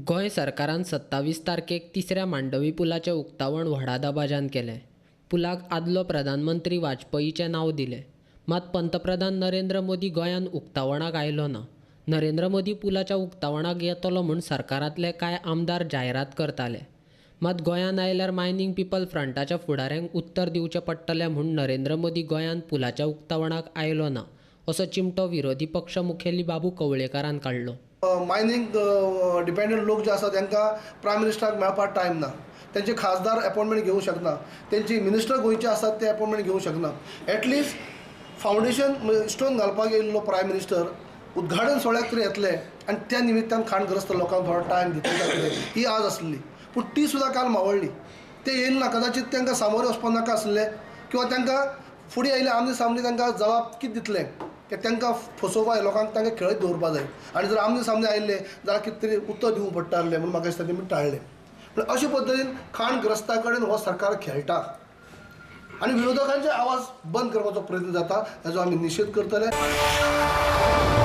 गोंय सरकारान 27 तारखेक तिसऱ्या मांडवी पुलाचें उक्तावण व्हडा दबाज्यान केलें. पुलाक आदलो प्रधानमंत्री वाजपेयीचें नांव दिलें. मात पंतप्रधान नरेंद्र मोदी गोंयांत उक्तावणाक आयलो ना. नरेंद्र मोदी पुलाच्या उक्तावणाक येतलो म्हूण सरकारांतले कांय आमदार जायरात करताले. मात गोंयांत आयल्यार मायनिंग पीपल फ्रंटाच्या फुडाऱ्यांक उत्तर दिवचें पडटलें म्हूण नरेंद्र मोदी गोंयांत पुलाच्या उक्तावणाक आयलो ना असो चिमटो विरोधी पक्ष मुखेली बाबू कवळेकारान काडलो. मायनिंग डिपेंडंट लोक जे आसा तांकां प्रायम मिनिस्टराक मेळपाक टायम ना. तेंचे खासदार अपॉइंटमेंट घेवंक शकना. तेंची मिनिस्टर गोंयचे आसात ते अपॉइंटमेंट घेवंक शकना. एटलिस्ट फावंडेशन स्टोन घालपाक येयल्लो प्रायम मिनिस्टर उद्घाटन सोहळ्याक तरी येतले आनी त्या निमित्तान खाणग्रस्त लोकांक थोडो टायम दितले जातले ही आज आसली. पूण ती सुद्दां काल मावळ्ळी. ते येयले ना. कदाचित तांकां सामोरे वचपाक नाका आसलें किंवा तांकां फुडें आयले आमने सामने तांकां जबाब कितें दितले की तांकां फसोवपाक लोकांक तांकां खेळत दवरपा जाय. आनी जर आमने सामने आयले जाल्यार कितें तरी उत्तर दिवंक पडटालें म्हणून म्हाका दिसता तेमी टाळ्ळें. पूण अशे पद्दतीन खाणग्रस्ता कडेन हो सरकार खेळटा आनी विरोधकांचे आवाज बंद करपाचो प्रयत्न जाता. हाजो आमी निशेध करतले.